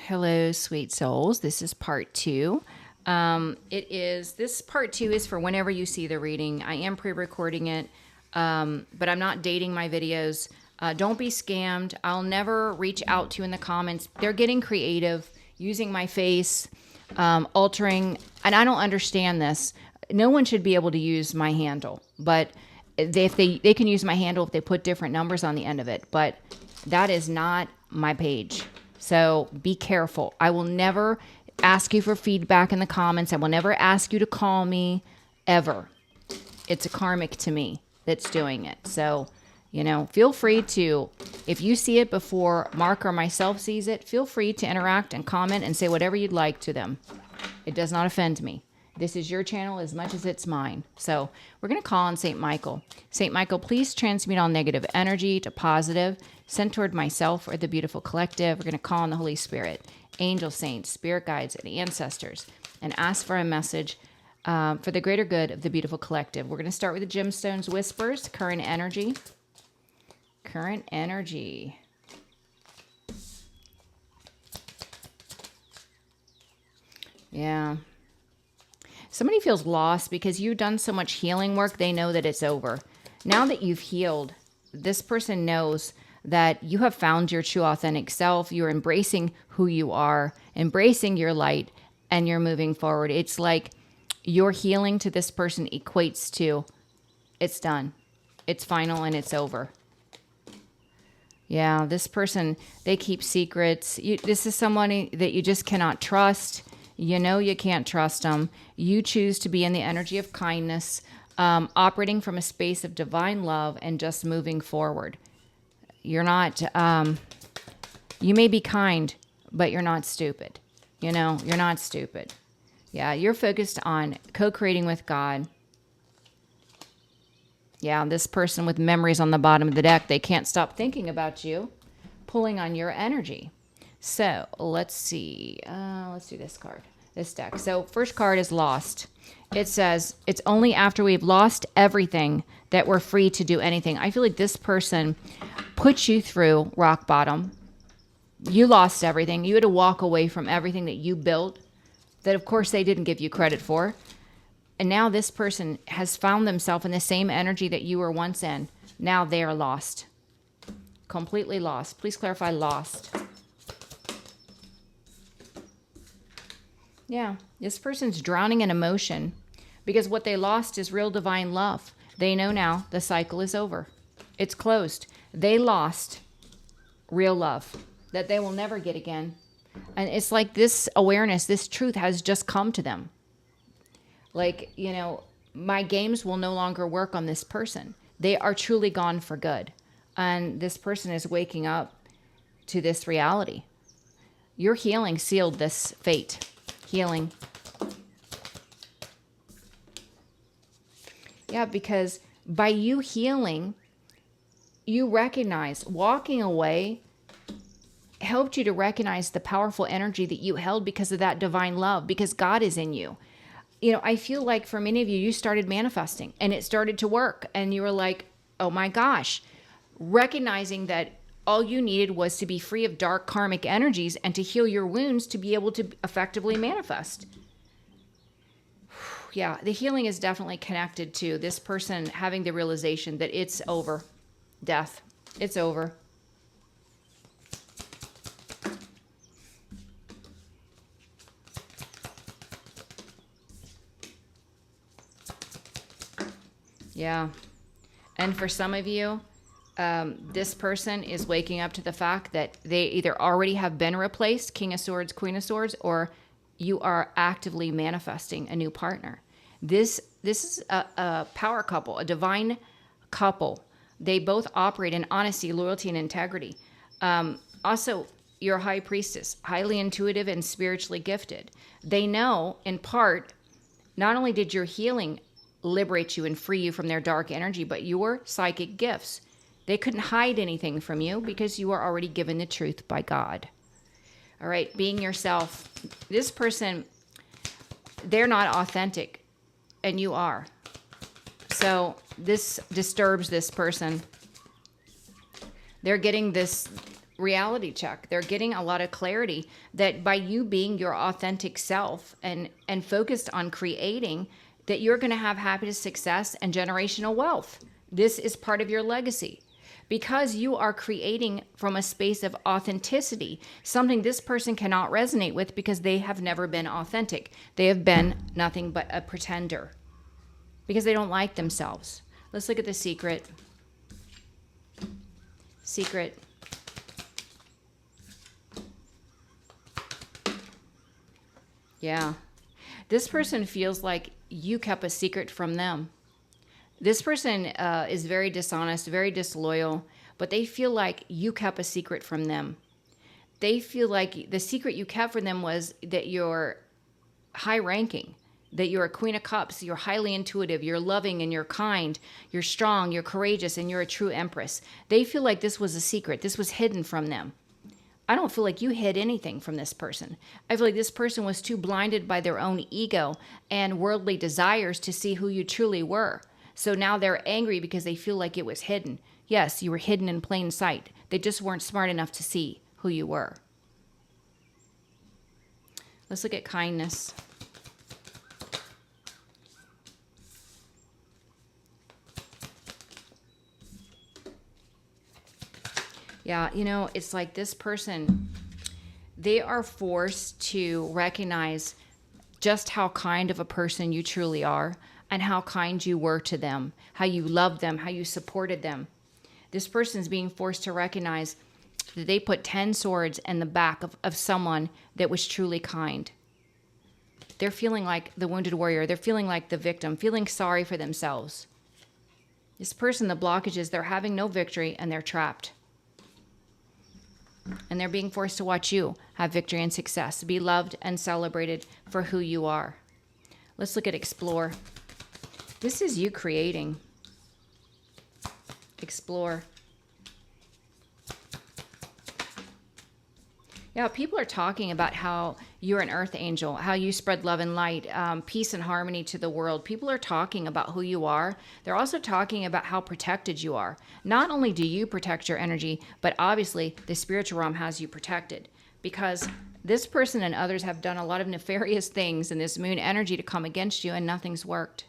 Hello, sweet souls. This is part 2. This part 2 is for whenever you see the reading. I am pre-recording it, but I'm not dating my videos. Don't be scammed. I'll never reach out to you in the comments. They're getting creative, using my face, altering, and I don't understand this. No one should be able to use my handle, but if they can use my handle if they put different numbers on the end of it, but that is not my page. So be careful. I will never ask you for feedback in the comments. I will never ask you to call me, ever. It's a karmic to me that's doing it. So, feel free to, if you see it before Mark or myself sees it, feel free to interact and comment and say whatever you'd like to them. It does not offend me. This is your channel as much as it's mine. So we're going to call on St. Michael. St. Michael, please transmute all negative energy to positive, sent toward myself or the beautiful collective. We're going to call on the Holy Spirit, angel saints, spirit guides, and ancestors, and ask for a message for the greater good of the beautiful collective. We're going to start with the gemstones whispers, current energy. Current energy. Yeah. Somebody feels lost because you've done so much healing work, they know that it's over. Now that you've healed, this person knows that you have found your true authentic self. You're embracing who you are, embracing your light, and you're moving forward. It's like your healing to this person equates to it's done. It's final and it's over. Yeah, this person, they keep secrets. This is somebody that you just cannot trust. You know you can't trust them. You choose to be in the energy of kindness, operating from a space of divine love and just moving forward. You're not, you may be kind, but you're not stupid. You're not stupid. Yeah, you're focused on co-creating with God. Yeah, this person with memories on the bottom of the deck, they can't stop thinking about you, pulling on your energy. So let's see. Let's do this card, this deck. So first card is lost. It says, it's only after we've lost everything that we're free to do anything. I feel like this person put you through rock bottom. You lost everything. You had to walk away from everything that you built that, of course, they didn't give you credit for. And now this person has found themselves in the same energy that you were once in. Now they are lost. Completely lost. Please clarify lost. Yeah, this person's drowning in emotion because what they lost is real divine love. They know now the cycle is over. It's closed. They lost real love that they will never get again. And it's like this awareness, this truth has just come to them. Like, my games will no longer work on this person. They are truly gone for good. And this person is waking up to this reality. Your healing sealed this fate. Healing. Yeah, because by you healing, you recognize walking away helped you to recognize the powerful energy that you held because of that divine love, because God is in you. I feel like for many of you, you started manifesting and it started to work and you were like, oh my gosh, recognizing that all you needed was to be free of dark karmic energies and to heal your wounds to be able to effectively manifest. Yeah, the healing is definitely connected to this person having the realization that it's over. Death. It's over. Yeah. And for some of you, this person is waking up to the fact that they either already have been replaced, King of Swords, Queen of Swords, or you are actively manifesting a new partner. This is a power couple, a divine couple. They both operate in honesty, loyalty, and integrity. Also, you're a high priestess, highly intuitive and spiritually gifted. They know, in part, not only did your healing liberate you and free you from their dark energy, but your psychic gifts. They couldn't hide anything from you because you are already given the truth by God. All right, being yourself. This person, they're not authentic, and you are. So this disturbs this person. They're getting this reality check. They're getting a lot of clarity that by you being your authentic self and focused on creating, that you're going to have happiness, success, and generational wealth. This is part of your legacy because you are creating from a space of authenticity, something this person cannot resonate with because they have never been authentic. They have been nothing but a pretender because they don't like themselves. Let's look at the secret. Secret. Yeah. This person feels like you kept a secret from them. This person is very dishonest, very disloyal, but they feel like you kept a secret from them. They feel like the secret you kept from them was that you're high ranking, that you're a Queen of Cups, you're highly intuitive, you're loving and you're kind, you're strong, you're courageous, and you're a true empress. They feel like this was a secret. This was hidden from them. I don't feel like you hid anything from this person. I feel like this person was too blinded by their own ego and worldly desires to see who you truly were. So now they're angry because they feel like it was hidden. Yes, you were hidden in plain sight. They just weren't smart enough to see who you were. Let's look at kindness. Yeah, you know, it's like this person, they are forced to recognize just how kind of a person you truly are and how kind you were to them, how you loved them, how you supported them. This person's being forced to recognize that they put 10 swords in the back of someone that was truly kind. They're feeling like the wounded warrior. They're feeling like the victim, feeling sorry for themselves. This person, the blockage is they're having no victory and they're trapped. And they're being forced to watch you have victory and success, be loved and celebrated for who you are. Let's look at explore. This is you creating. Explore. Yeah, people are talking about how you're an earth angel, how you spread love and light, peace and harmony to the world. People are talking about who you are. They're also talking about how protected you are. Not only do you protect your energy, but obviously the spiritual realm has you protected because this person and others have done a lot of nefarious things in this moon energy to come against you and nothing's worked.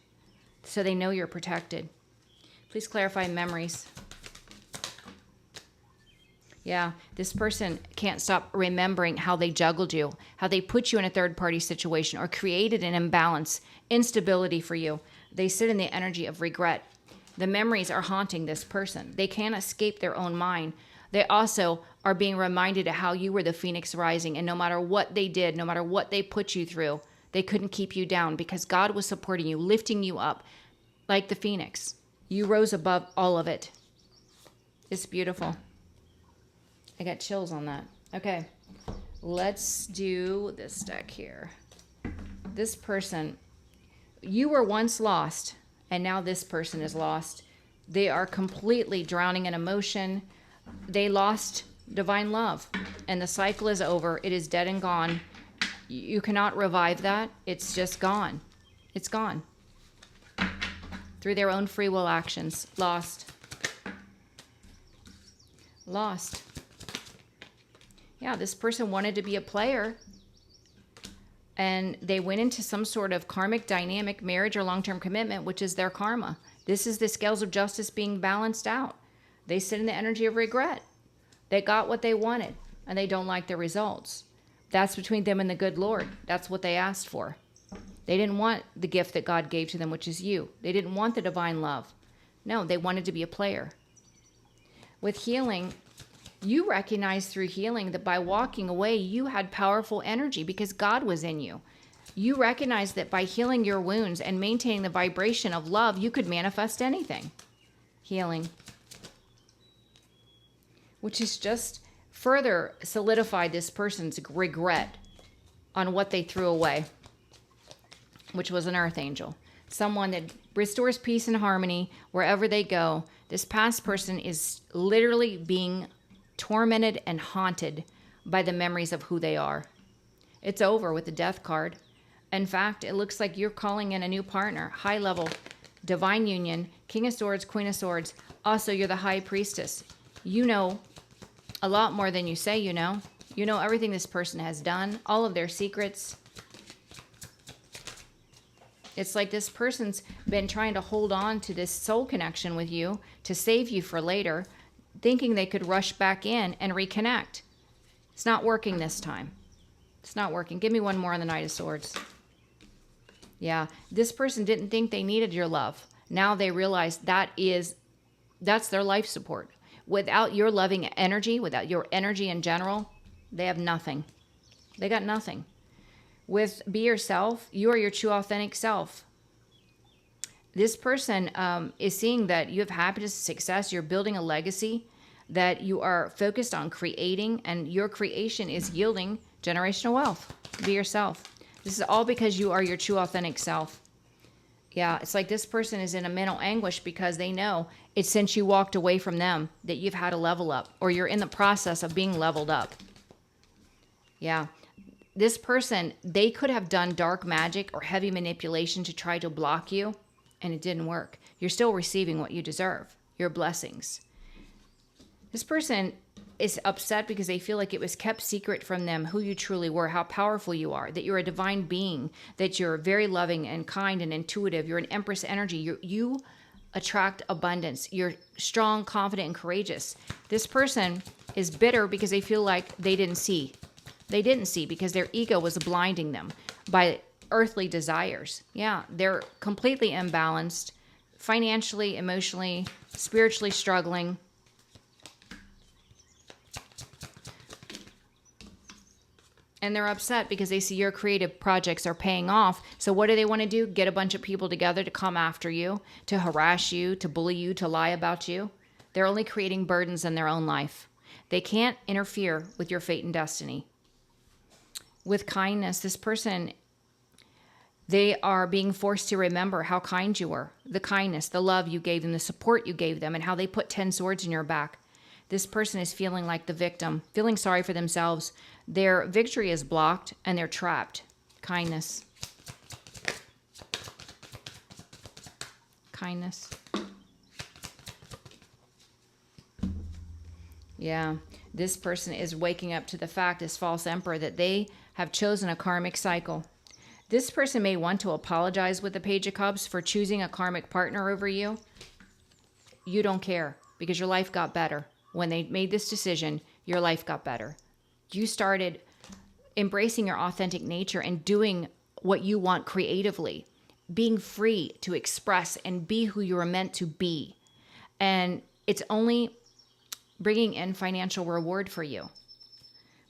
So they know you're protected. Please clarify memories. Yeah, this person can't stop remembering how they juggled you, how they put you in a third-party situation or created an imbalance, instability for you. They sit in the energy of regret. The memories are haunting this person. They can't escape their own mind. They also are being reminded of how you were the phoenix rising, and no matter what they did, no matter what they put you through, they couldn't keep you down because God was supporting you, lifting you up like the phoenix. You rose above all of it. It's beautiful. I got chills on that. Okay, let's do this deck here. This person, you were once lost, and now this person is lost. They are completely drowning in emotion. They lost divine love, and the cycle is over. It is dead and gone. You cannot revive that. It's just gone. It's gone. Through their own free will actions. Lost. Lost. Yeah, this person wanted to be a player and they went into some sort of karmic dynamic marriage or long-term commitment, which is their karma. This is the scales of justice being balanced out. They sit in the energy of regret. They got what they wanted and they don't like the results. That's between them and the good Lord. That's what they asked for. They didn't want the gift that God gave to them, which is you. They didn't want the divine love. No, they wanted to be a player. With healing, you recognize through healing that by walking away, you had powerful energy because God was in you. You recognize that by healing your wounds and maintaining the vibration of love, you could manifest anything. Healing. Which is just further solidified this person's regret on what they threw away, which was an earth angel. Someone that restores peace and harmony wherever they go. This past person is literally being tormented and haunted by the memories of who they are. It's over with the death card. In fact, it looks like you're calling in a new partner, high level, divine union, King of Swords, Queen of Swords. Also, you're the high priestess. You know A lot more than you say, you know. You know everything this person has done, all of their secrets. It's like this person's been trying to hold on to this soul connection with you to save you for later, thinking they could rush back in and reconnect. It's not working this time. It's not working. Give me one more on the Knight of Swords. Yeah, this person didn't think they needed your love. Now they realize that's their life support. Without your loving energy, without your energy in general, they have nothing. They got nothing. With Be Yourself, you are your true authentic self. This person is seeing that you have happiness, success, you're building a legacy, that you are focused on creating, and your creation is yielding generational wealth. Be yourself. This is all because you are your true authentic self. Yeah, it's like this person is in a mental anguish because they know it's since you walked away from them that you've had to level up, or you're in the process of being leveled up. Yeah. This person, they could have done dark magic or heavy manipulation to try to block you, and it didn't work. You're still receiving what you deserve, your blessings. This person is upset because they feel like it was kept secret from them who you truly were, how powerful you are, that you're a divine being, that you're very loving and kind and intuitive. You're an Empress energy. You attract abundance. You're strong, confident, and courageous. This person is bitter because they feel like they didn't see. They didn't see because their ego was blinding them by earthly desires. Yeah, they're completely imbalanced, financially, emotionally, spiritually struggling. And they're upset because they see your creative projects are paying off. So what do they want to do? Get a bunch of people together to come after you, to harass you, to bully you, to lie about you. They're only creating burdens in their own life. They can't interfere with your fate and destiny. With kindness, this person, they are being forced to remember how kind you were, the kindness, the love you gave them, the support you gave them, and how they put 10 swords in your back. This person is feeling like the victim, feeling sorry for themselves. Their victory is blocked and they're trapped. Kindness. Kindness. Yeah, this person is waking up to the fact, this false emperor, that they have chosen a karmic cycle. This person may want to apologize with the Page of Cups for choosing a karmic partner over you. You don't care because your life got better. When they made this decision, your life got better. You started embracing your authentic nature and doing what you want creatively, being free to express and be who you were meant to be. And it's only bringing in financial reward for you.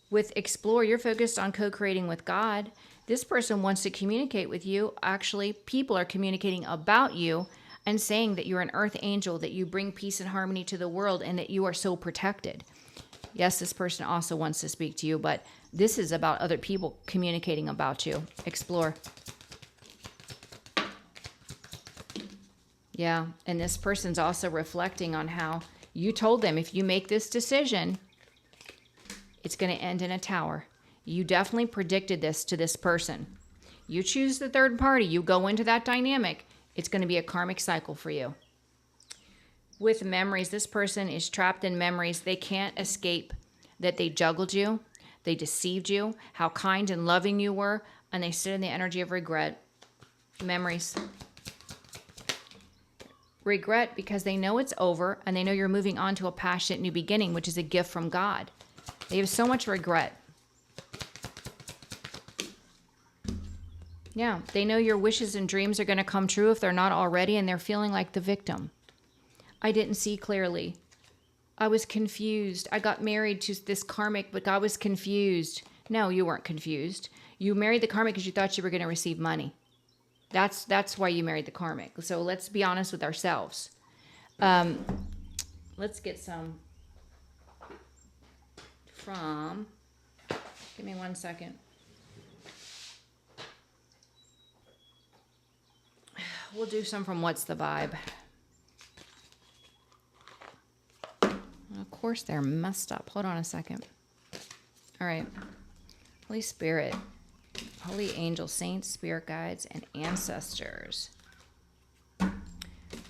With Explore, you're focused on co-creating with God. This person wants to communicate with you. Actually, people are communicating about you and saying that you're an earth angel, that you bring peace and harmony to the world, and that you are so protected. Yes, this person also wants to speak to you, but this is about other people communicating about you. Explore. Yeah, and this person's also reflecting on how you told them if you make this decision, it's going to end in a tower. You definitely predicted this to this person. You choose the third party. You go into that dynamic. It's going to be a karmic cycle for you. With memories, this person is trapped in memories. They can't escape that they juggled you, they deceived you, how kind and loving you were, and they sit in the energy of regret. Memories. Regret because they know it's over and they know you're moving on to a passionate new beginning, which is a gift from God. They have so much regret. Yeah, they know your wishes and dreams are going to come true if they're not already, and they're feeling like the victim. I didn't see clearly. I was confused. I got married to this karmic, but I was confused. No, you weren't confused. You married the karmic because you thought you were going to receive money. That's why you married the karmic. So let's be honest with ourselves. Let's get some from, give me 1 second. We'll do some from What's the Vibe. Of course, they're messed up. Hold on a second. All right. Holy Spirit, holy angels, saints, spirit guides, and ancestors.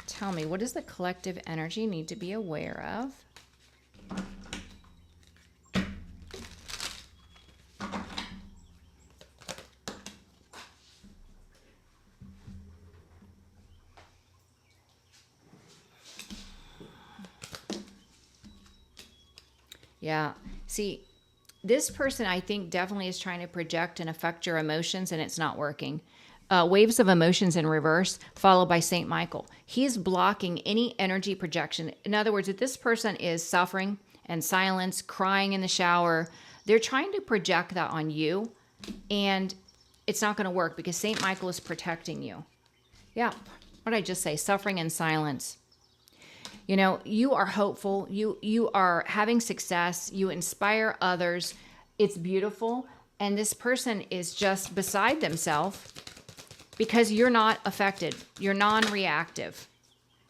Tell me, what does the collective energy need to be aware of Yeah. See, this person, I think, definitely is trying to project and affect your emotions, and it's not working. Waves of emotions in reverse, followed by Saint Michael. He's blocking any energy projection. In other words, if this person is suffering and silence, crying in the shower, they're trying to project that on you, and it's not going to work because Saint Michael is protecting you. Yeah. What did I just say? Suffering and silence. You know, you are hopeful. You are having success. You inspire others. It's beautiful. And this person is just beside themselves because you're not affected. You're non-reactive.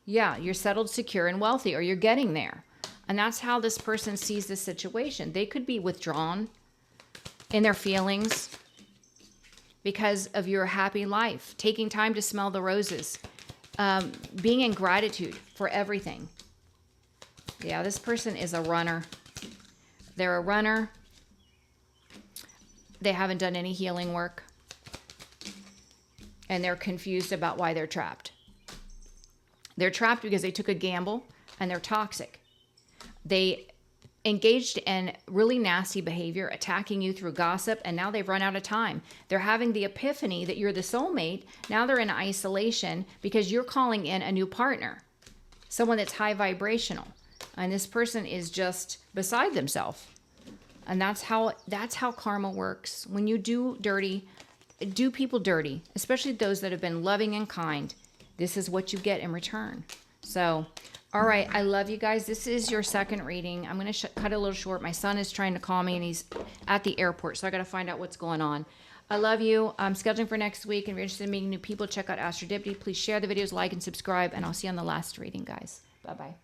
Yeah, you're settled, secure, and wealthy, or you're getting there. And that's how this person sees the situation. They could be withdrawn in their feelings because of your happy life, taking time to smell the roses, being in gratitude for everything. Yeah, this person is a runner. They're a runner. They haven't done any healing work. And they're confused about why they're trapped. They're trapped because they took a gamble and they're toxic. They engaged in really nasty behavior, attacking you through gossip, and now they've run out of time. They're having the epiphany that you're the soulmate. Now they're in isolation because you're calling in a new partner, someone that's high vibrational. And this person is just beside themselves. And that's how karma works. When you do people dirty, especially those that have been loving and kind, this is what you get in return. So, all right, I love you guys. This is your second reading. I'm going to cut it a little short. My son is trying to call me, and he's at the airport, so I got to find out what's going on. I love you. I'm scheduling for next week, and if you're interested in meeting new people, check out Astro Divinity. Please share the videos, like, and subscribe, and I'll see you on the last reading, guys. Bye-bye.